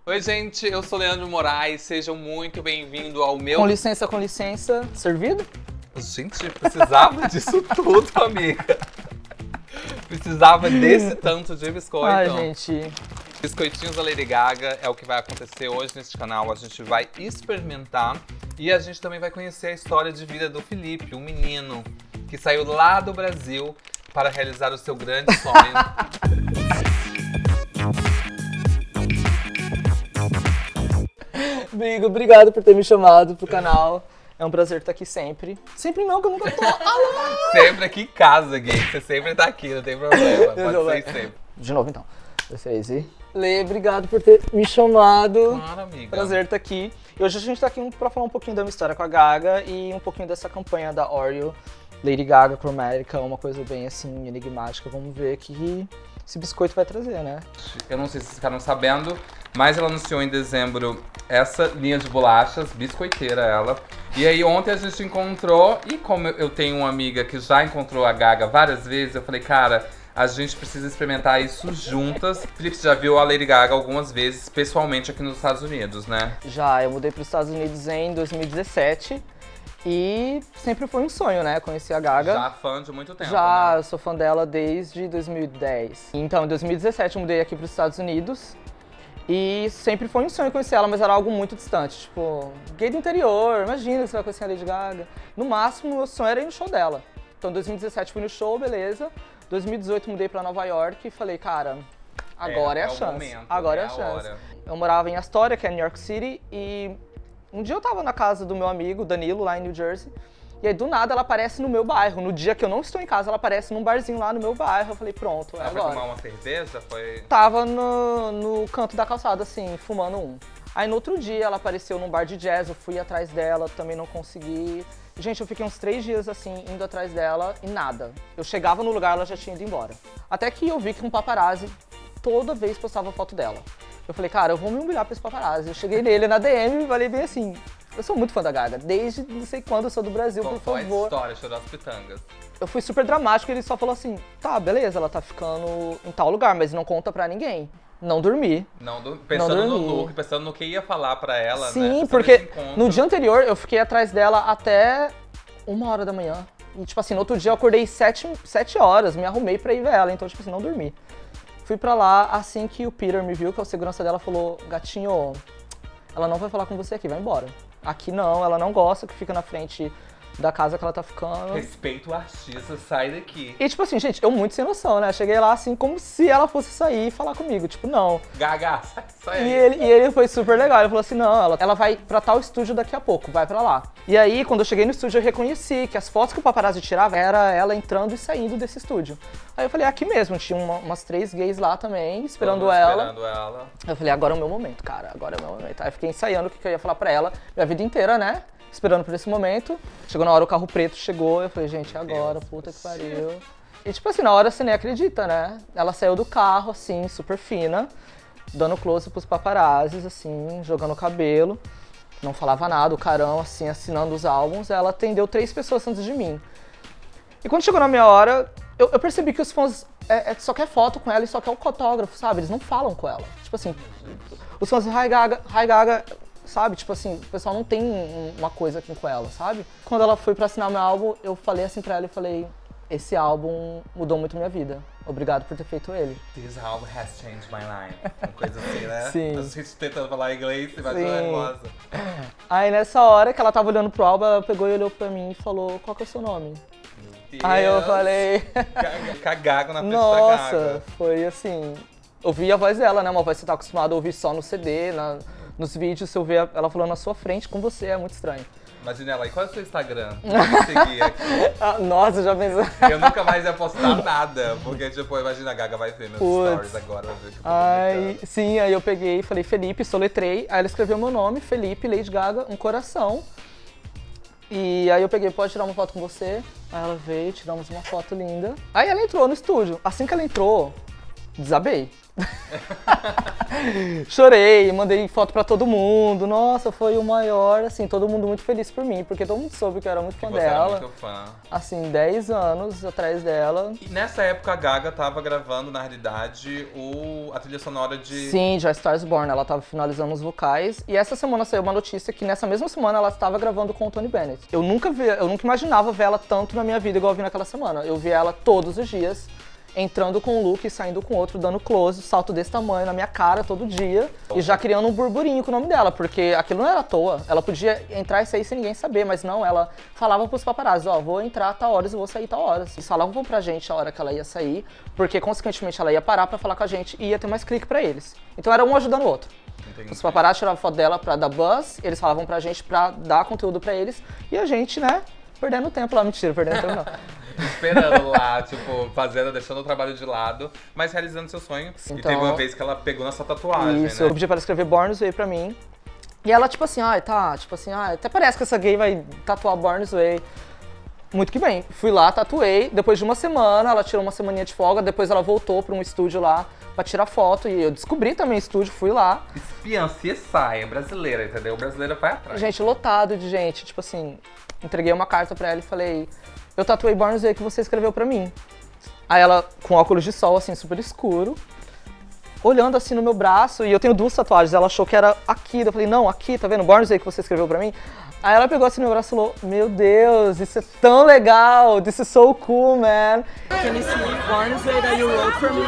Oi, gente, eu sou Leandro Moraes, sejam muito bem-vindos ao meu... Com licença, servido? Gente, precisava disso tudo, amiga. Precisava desse tanto de biscoito. Ai, gente. Biscoitinhos da Lady Gaga é o que vai acontecer hoje neste canal. A gente vai experimentar e a gente também vai conhecer a história de vida do Felipe, um menino que saiu lá do Brasil para realizar o seu grande sonho. Amigo, obrigado por ter me chamado pro canal. É um prazer estar aqui sempre. Sempre não, que eu nunca tô. Sempre aqui em casa, gay. Você sempre tá aqui, não tem problema. Pode ser sempre. De novo, então. Vocês e Lê, obrigado por ter me chamado. Claro, amiga. Prazer estar aqui. E hoje a gente tá aqui pra falar um pouquinho da minha história com a Gaga e um pouquinho dessa campanha da Oreo, Lady Gaga Chromatica, uma coisa bem assim, enigmática. Vamos ver o que esse biscoito vai trazer, né? Eu não sei se vocês ficaram sabendo, mas ela anunciou em dezembro essa linha de bolachas, biscoiteira ela. E aí ontem a gente encontrou, e como eu tenho uma amiga que já encontrou a Gaga várias vezes, eu falei, cara, a gente precisa experimentar isso juntas. Felipe, você já viu a Lady Gaga algumas vezes, pessoalmente aqui nos Estados Unidos, né? Já, eu mudei para os Estados Unidos em 2017 e sempre foi um sonho, né? Conhecer a Gaga. Já fã de muito tempo, Já, né? eu sou fã dela desde 2010. Então, em 2017 eu mudei aqui para os Estados Unidos e sempre foi um sonho conhecer ela, mas era algo muito distante. Tipo, gay do interior, imagina que você vai conhecer a Lady Gaga. No máximo, meu sonho era ir no show dela. Então, em 2017 fui no show, beleza. 2018 mudei pra Nova York e falei, cara, agora é a chance. Momento, agora é a a chance. hora. Eu morava em Astoria, que é New York City, e um dia eu tava na casa do meu amigo, Danilo, lá em New Jersey, e aí do nada ela aparece no meu bairro. No dia que eu não estou em casa, ela aparece num barzinho lá no meu bairro. Eu falei, pronto, é Ela foi agora. tomar uma cerveja? Foi... Tava no canto da calçada, assim, fumando um. Aí no outro dia ela apareceu num bar de jazz, eu fui atrás dela, também não consegui. Gente, eu fiquei uns 3 dias assim, indo atrás dela e nada. Eu chegava no lugar, ela já tinha ido embora. Até que eu vi que um paparazzi toda vez postava foto dela. Eu falei, cara, eu vou me humilhar pra esse paparazzi. Eu cheguei nele na DM e falei bem assim, eu sou muito fã da Gaga, desde não sei quando eu sou do Brasil, Qual por foi a favor. história? Chorou as pitangas. Eu fui super dramático e ele só falou assim, tá, beleza, ela tá ficando em tal lugar, mas não conta pra ninguém. Não dormi. Pensando no dormi. look, pensando no que ia falar pra ela, né? Sim, Pensando porque nesse encontro. no dia anterior eu fiquei atrás dela até 1h da manhã. E, tipo assim, no outro dia eu acordei 7 horas, me arrumei pra ir ver ela, então, tipo assim, não dormi. Fui pra lá, assim que o Peter me viu, que é o segurança dela, falou, gatinho, ela não vai falar com você aqui, vai embora. Aqui não, ela não gosta que fica na frente da casa que ela tá ficando. Respeita o artista, sai daqui. E, tipo assim, gente, eu muito sem noção, né? Cheguei lá, assim, como se ela fosse sair e falar comigo, tipo, não. Gaga, sai E aí. ele foi super legal, ele falou assim, não, ela vai pra tal estúdio daqui a pouco, vai pra lá. E aí, quando eu cheguei no estúdio, eu reconheci que as fotos que o paparazzi tirava era ela entrando e saindo desse estúdio. Aí eu falei, aqui mesmo, tinha umas 3 gays lá também, esperando Todo mundo ela. Esperando ela. Eu falei, agora é o meu momento, cara, agora é o meu momento. Aí eu fiquei ensaiando o que eu ia falar pra ela, minha vida inteira, né? Esperando por esse momento. Chegou na hora, o carro preto chegou, eu falei, gente, é agora, puta que pariu. E tipo assim, na hora você nem acredita, né? Ela saiu do carro, assim, super fina, dando close pros paparazzis, assim, jogando o cabelo. Não falava nada, o carão, assim, assinando os álbuns. Ela atendeu 3 pessoas antes de mim. E quando chegou na minha hora, eu percebi que os fãs só quer foto com ela e só quer o fotógrafo, sabe? Eles não falam com ela. Tipo assim, os fãs, hi Gaga, sabe? Tipo assim, o pessoal não tem uma coisa aqui com ela, sabe? Quando ela foi pra assinar meu álbum, eu falei assim pra ela, eu falei, esse álbum mudou muito minha vida. Obrigado por ter feito ele. This album has changed my life. Uma coisa assim, né? Sim. A gente tentando falar inglês e vai ser Sim. nervosa. Aí nessa hora que ela tava olhando pro álbum, ela pegou e olhou pra mim e falou, qual que é o seu nome? Aí eu falei... Cagago na frente da Nossa, Gaga. foi assim... Ouvi a voz dela, né? Uma voz que você tá acostumado a ouvir só no CD, nos vídeos, você ouvir ela falando na sua frente com você, é muito estranho. Imagina ela, e qual é o seu Instagram? Vou me seguir aqui. Ah, nossa, já pensou? Eu nunca mais ia postar nada, porque, tipo, imagina, a Gaga vai ver meus stories agora, vai ver que eu tô Ai, publicando. sim, aí eu peguei e falei Felipe, soletrei, aí ela escreveu meu nome, Felipe, Lady Gaga, um coração. E aí eu peguei, pode tirar uma foto com você? Aí ela veio, tiramos uma foto linda. Aí ela entrou no estúdio. Assim que ela entrou, desabei. Chorei, mandei foto pra todo mundo. Nossa, foi o maior, assim, todo mundo muito feliz por mim, porque todo mundo soube que eu era muito fã Você dela. era muito fã. Assim, 10 anos atrás dela. E nessa época a Gaga tava gravando, na realidade, a trilha sonora de... Sim, já Stars Born, ela tava finalizando os vocais. E essa semana saiu uma notícia que nessa mesma semana ela estava gravando com o Tony Bennett. Eu nunca imaginava ver ela tanto na minha vida igual eu vi naquela semana. Eu vi ela todos os dias, entrando com um look e saindo com outro, dando close, salto desse tamanho na minha cara todo dia. E já criando um burburinho com o nome dela, porque aquilo não era à toa. Ela podia entrar e sair sem ninguém saber, mas não, ela falava pros paparazzi, ó, vou entrar a tal horas e vou sair a tal horas. Eles falavam pra gente a hora que ela ia sair, porque consequentemente ela ia parar pra falar com a gente e ia ter mais clique pra eles. Então era um ajudando o outro. Entendi. Os paparazzi tiravam foto dela pra dar buzz, eles falavam pra gente pra dar conteúdo pra eles, e a gente, né, perdendo tempo lá, mentira, perdendo tempo não. Esperando lá, tipo, fazendo, deixando o trabalho de lado, mas realizando seu sonho. Então, e teve uma vez que ela pegou nessa tatuagem, isso, né? eu pedi pra ela escrever Born This Way pra mim. E ela, tipo assim, até parece que essa gay vai tatuar Born This Way. Muito que bem. Fui lá, tatuei. Depois de uma semana, ela tirou uma semaninha de folga. Depois ela voltou pra um estúdio lá pra tirar foto. E eu descobri também o estúdio, fui lá. Espiã, CSI, brasileira, entendeu? Brasileira vai atrás. Gente, lotado de gente. Tipo assim, entreguei uma carta pra ela e falei: eu tatuei Born This Way que você escreveu pra mim. Aí ela, com óculos de sol, assim, super escuro, olhando assim no meu braço, e eu tenho duas tatuagens, ela achou que era aqui, eu falei, não, aqui, tá vendo? Born This Way que você escreveu pra mim. Aí ela pegou assim no meu braço e falou, meu Deus, isso é tão legal, this is so cool, man. Can you see Born This Way that you wrote for me?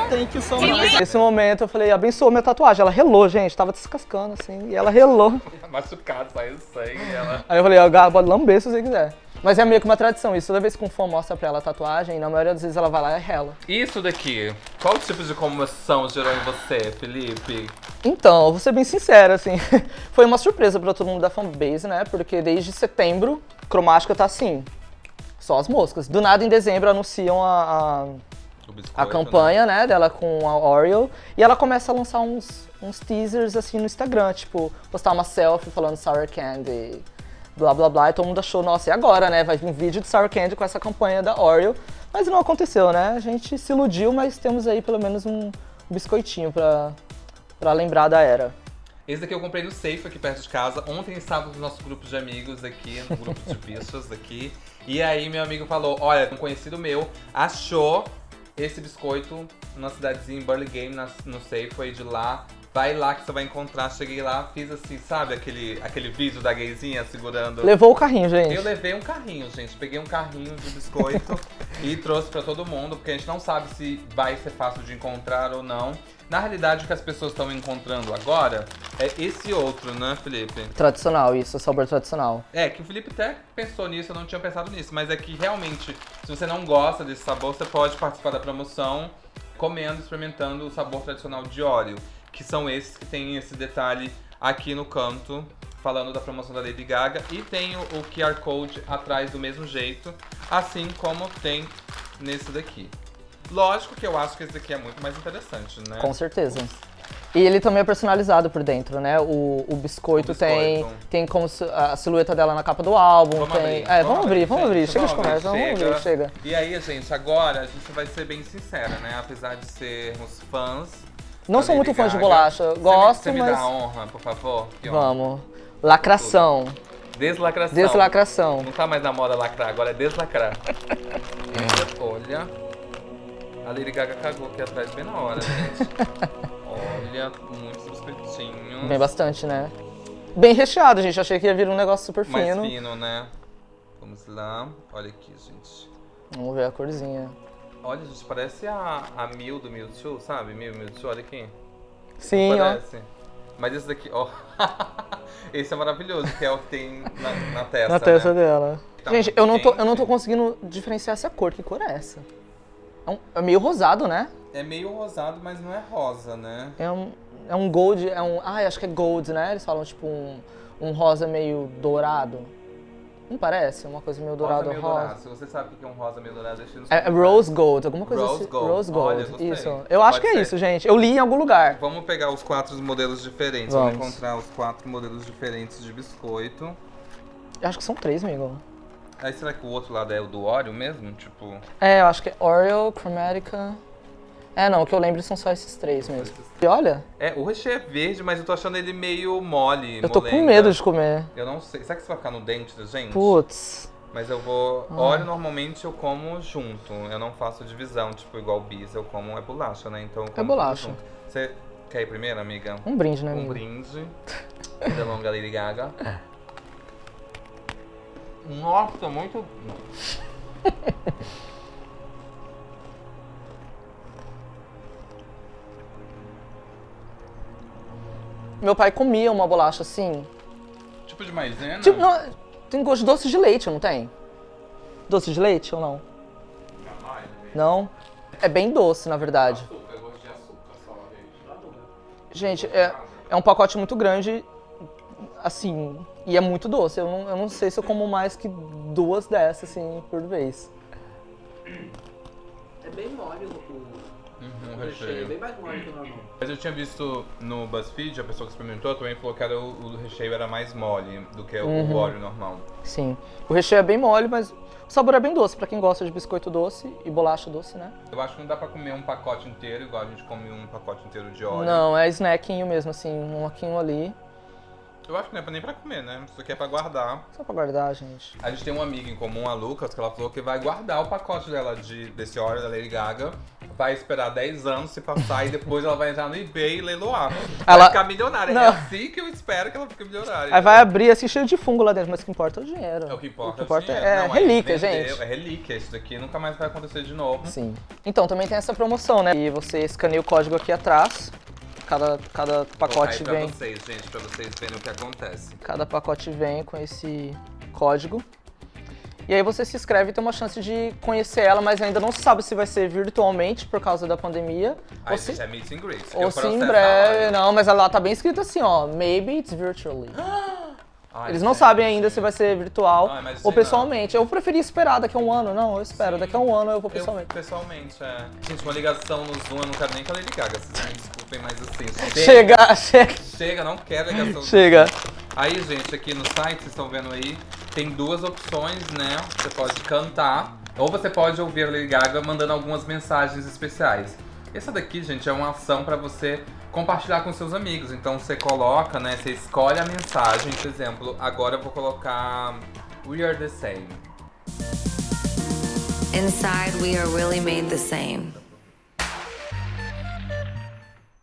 Thank you so much. Nesse momento eu falei, abençoa minha tatuagem. Ela relou, gente, tava descascando assim, e ela relou. Machucado, saiu sangue, ela... Aí eu falei, ó, pode lamber se você quiser. Mas é meio que uma tradição isso, toda vez que um fã mostra pra ela a tatuagem, na maioria das vezes ela vai lá e rela. Isso daqui, qual tipo de comoção gerou em você, Felipe? Então, eu vou ser bem sincera, assim, foi uma surpresa pra todo mundo da fanbase, né? Porque desde setembro, Cromática tá assim, só as moscas. Do nada, em dezembro, anunciam a campanha, né, dela com a Oreo, e ela começa a lançar uns teasers, assim, no Instagram, tipo, postar uma selfie falando Sour Candy, blá blá blá, e todo mundo achou, nossa, e agora, né, vai vir um vídeo de Sour Candy com essa campanha da Oreo, mas não aconteceu, né, a gente se iludiu, mas temos aí pelo menos um biscoitinho pra lembrar da era. Esse daqui eu comprei no Safe, aqui perto de casa. Ontem estava no nosso grupo de amigos aqui, no grupo de bichos aqui. E aí meu amigo falou, olha, um conhecido meu achou esse biscoito numa cidadezinha em Burlingame, no Safeway de lá. Vai lá que você vai encontrar. Cheguei lá, fiz assim, sabe aquele vídeo da gayzinha segurando... Levou o carrinho, gente. Eu levei um carrinho, gente. Peguei um carrinho de biscoito e trouxe pra todo mundo, porque a gente não sabe se vai ser fácil de encontrar ou não. Na realidade, o que as pessoas estão encontrando agora é esse outro, né, Felipe? Tradicional, isso, sabor tradicional. É, que o Felipe até pensou nisso, eu não tinha pensado nisso, mas é que realmente, se você não gosta desse sabor, você pode participar da promoção comendo, experimentando o sabor tradicional de Oreo, que são esses que tem esse detalhe aqui no canto, falando da promoção da Lady Gaga, e tem o QR Code atrás do mesmo jeito, assim como tem nesse daqui. Lógico que eu acho que esse daqui é muito mais interessante, né? Com certeza. E ele também é personalizado por dentro, né? O biscoito tem como a silhueta dela na capa do álbum. Vamos tem... abrir, vamos abrir. Chega de conversa, vamos abrir, chega. E aí, gente, agora a gente vai ser bem sincera, né? Apesar de sermos fãs... Não sou muito fã de bolacha, gosto, você me mas... dá a honra, por favor? Vamos. Lacração. Deslacração. Deslacração. Não tá mais na moda lacrar, agora é deslacrar. Olha... A Lady Gaga cagou aqui atrás bem na hora, gente. Olha, muitos biscoitinhos. Bem bastante, né? Bem recheado, gente. Achei que ia vir um negócio super fino. Mais fino, né? Vamos lá. Olha aqui, gente. Vamos ver a corzinha. Olha, gente, parece a Mew do Mewtwo, sabe? Mewtwo, olha aqui. Sim, parece. Mas esse daqui, ó. Esse é maravilhoso, que é o que tem na testa, na testa né? dela. Tá, gente, eu não tô conseguindo diferenciar essa cor. Que cor é essa? É meio rosado, né? É meio rosado, mas não é rosa, né? É um gold, acho que é gold, né? Eles falam tipo um rosa meio dourado. Não parece? Uma coisa meio dourado, rosa. Rosa. Se você sabe o que é um rosa meio dourado, deixa nos É rose gold, alguma coisa Rose assim. gold. Rose gold, Olha, gostei. isso. Eu acho que é isso, gente. Eu li em algum lugar. Vamos pegar os 4 modelos diferentes. Vamos encontrar os 4 modelos diferentes de biscoito. Eu acho que são 3, amigo. Aí será que o outro lado é o do Oreo mesmo? Tipo... É, eu acho que é Oreo, Chromatica... É, não, o que eu lembro são só esses 3 mesmo. E olha, O recheio é verde, mas eu tô achando ele meio mole, eu tô com molenga. medo de comer. Eu não sei. Será que isso vai ficar no dente da gente? Putz. Mas eu vou... Oreo, normalmente, eu como junto. Eu não faço divisão, tipo, igual bis. Eu como bolacha, né? Então eu como bolacha. tudo junto. Você quer ir primeiro, amiga? Um brinde, né, Um amigo? brinde. Da longa Lady Gaga. Nossa, muito... Meu pai comia uma bolacha assim. Tipo de maisena? Tipo, não, tem gosto de doce de leite, não tem? Doce de leite ou não? Não? É bem doce, na verdade. Eu gosto de açúcar só, Gente, é um pacote muito grande, assim, e é muito doce. Eu não sei se eu como mais que 2 dessas, assim, por vez. É bem mole o recheio, é bem mais mole que o normal. Mas eu tinha visto no BuzzFeed, a pessoa que experimentou também falou que o recheio era mais mole do que o Oreo normal. Sim. O recheio é bem mole, mas o sabor é bem doce, pra quem gosta de biscoito doce e bolacha doce, né? Eu acho que não dá pra comer um pacote inteiro, igual a gente come um pacote inteiro de Oreo. Não, é snackinho mesmo, assim, um aqui, um ali. Eu acho que não é nem pra comer, né? Isso aqui é pra guardar. Só pra guardar, gente. A gente tem uma amiga em comum, a Lucas, que ela falou que vai guardar o pacote dela desse Oreo da Lady Gaga. Vai esperar 10 anos se passar e depois ela vai entrar no eBay e leiloar. Vai Ela- ficar milionária. Não. É assim que eu espero que ela fique milionária. Aí vai abrir assim, cheio de fungo lá dentro, mas o que importa é o dinheiro. É o que importa. O que importa dinheiro. é Não, relíquia, vendeu, gente. É relíquia. Isso daqui nunca mais vai acontecer de novo. Sim. Então, também tem essa promoção, né? E você escaneia o código aqui atrás. Cada pacote Aí pra vem. vocês, gente, pra vocês verem o que acontece. Cada pacote vem com esse código. E aí você se inscreve e tem uma chance de conhecer ela, mas ainda não sabe se vai ser virtualmente por causa da pandemia. Aí ou se, gente, é meet and greet. que ou o se em processo breve. tá lá. Não, mas lá tá bem escrito assim, ó. Maybe it's virtually. Ai, Eles não gente. sabem ainda se vai ser virtual Ai, mas ou sei lá. pessoalmente. Eu preferi esperar daqui a um ano. Não, eu espero. Sim. Daqui a um ano eu vou Eu, pessoalmente. pessoalmente, é. Gente, uma ligação no Zoom, eu não quero nem com a Lady Gaga. Vocês me desculpem, mas assim, Chega, chega, Chega, não quero ligação no Zoom. chega. Aí, gente, aqui no site, vocês estão vendo aí, tem 2 opções, né? Você pode cantar, ou você pode ouvir a Lady Gaga mandando algumas mensagens especiais. Essa daqui, gente, é uma ação pra você compartilhar com seus amigos. Então você coloca, né? Você escolhe a mensagem, por exemplo, agora eu vou colocar We are the same. Inside, we are really made the same.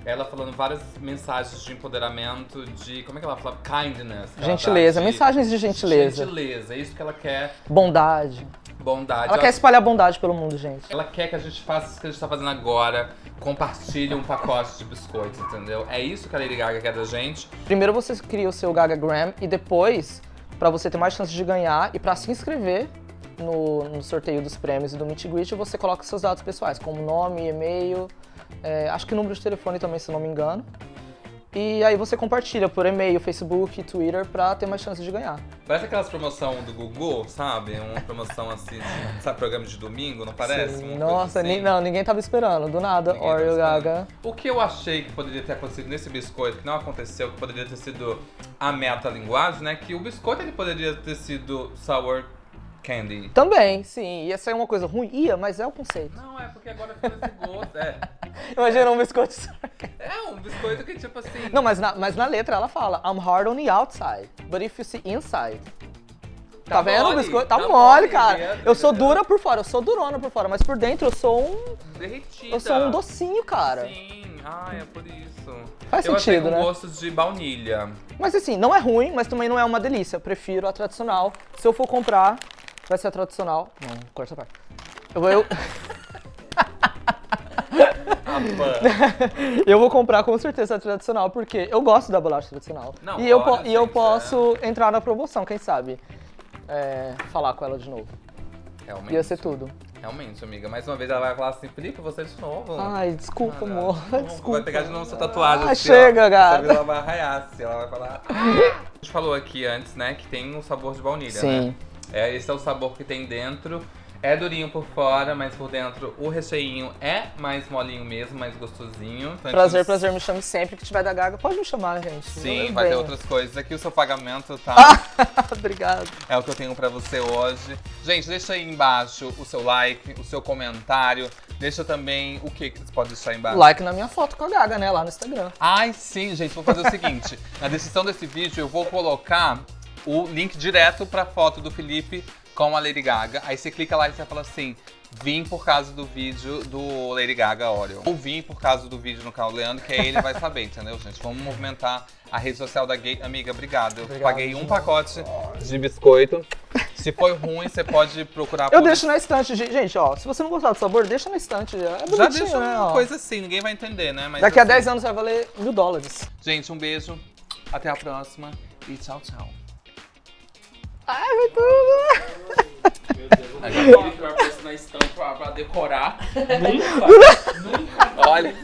Ela falando várias mensagens de empoderamento, de. Como é que ela fala? Kindness. que ela Gentileza, dá de- mensagens de gentileza. Gentileza, é isso que ela quer. Bondade. Bondade. Ela quer espalhar bondade pelo mundo, gente. Ela quer que a gente faça isso que a gente tá fazendo agora. Compartilhe um pacote de biscoitos, entendeu? É isso que a Lady Gaga quer da gente. Primeiro você cria o seu Gagagram e depois, pra você ter mais chance de ganhar e pra se inscrever no sorteio dos prêmios e do Meet and Greet, você coloca seus dados pessoais, como nome, e-mail, acho que número de telefone também, se eu não me engano. E aí você compartilha por e-mail, Facebook, Twitter pra ter mais chance de ganhar. Parece aquelas promoção do Gugu, sabe? Uma promoção assim, sabe, programa de domingo, não parece? Sim. Uma coisa Nossa, assim. ninguém tava esperando, do nada, Ninguém tava Oreo esperando. Gaga. O que eu achei que poderia ter acontecido nesse biscoito, que não aconteceu, que poderia ter sido a metalinguagem, né? Que o biscoito ele poderia ter sido sour candy. Também, sim, ia ser uma coisa ruim, mas é o conceito. Não, é porque agora ficou esse gosto. Imagina um biscoito. É um biscoito que tipo assim. Não, mas na letra ela fala I'm hard on the outside, but if you see inside. Tá vendo o mole, biscoito? Tá tá mole, mole cara. dentro, Eu sou entendeu? dura por fora, eu sou durona por fora, mas por dentro eu sou Derretida. eu sou um docinho, cara. Sim, é por isso. Faz eu achei sentido, com né? gostos de baunilha. Mas assim, não é ruim, mas também não é uma delícia. Eu prefiro a tradicional. Se eu for comprar, vai ser a tradicional. Não, corta essa parte. Eu eu vou comprar com certeza a tradicional, porque eu gosto da bolacha tradicional. Não, e eu, olha, e eu gente, posso entrar na promoção, quem sabe? Falar com ela de novo. Realmente. Ia ser tudo. Realmente, amiga. Mais uma vez ela vai falar assim, Felipe, você de novo. Ai, desculpa, amor. Desculpa. Vai pegar de novo sua tatuagem. Ah, assim, chega, ó. gata. Ela vai arraiar, assim, ela vai falar. A gente falou aqui antes, né, que tem um sabor de baunilha, Sim. né? Esse é o sabor que tem dentro. É durinho por fora, mas por dentro o recheinho é mais molinho mesmo, mais gostosinho. Então, Prazer, prazer, me chame sempre que tiver da Gaga. Pode me chamar, gente. Sim, vai ter outras coisas. Aqui o seu pagamento tá... Obrigado. É o que eu tenho pra você hoje. Gente, deixa aí embaixo o seu like, o seu comentário. Deixa também o que você pode deixar aí embaixo? Like na minha foto com a Gaga, né? Lá no Instagram. Ai, sim, gente. Vou fazer o seguinte. Na descrição desse vídeo eu vou colocar o link direto pra foto do Felipe com a Lady Gaga. Aí você clica lá e você fala assim, vim por causa do vídeo do Lady Gaga Oreo. Ou vim por causa do vídeo no canal do Leandro, que aí ele vai saber, entendeu, gente? Vamos movimentar a rede social da Gay. Amiga, obrigado. Eu paguei um pacote de biscoito. Se for ruim, você pode procurar... Eu deixo na estante, gente, ó. Se você não gostar do sabor, deixa na estante. É bonitinho, já deixa né? uma Ó. coisa assim, ninguém vai entender, né? Mas Daqui a assim, 10 anos vai valer $1000. Gente, um beijo. Até a próxima. E tchau, tchau. Ai, vai tudo! Meu Deus, o Felipe vai pôr isso na estampa pra decorar. Nunca. Olha.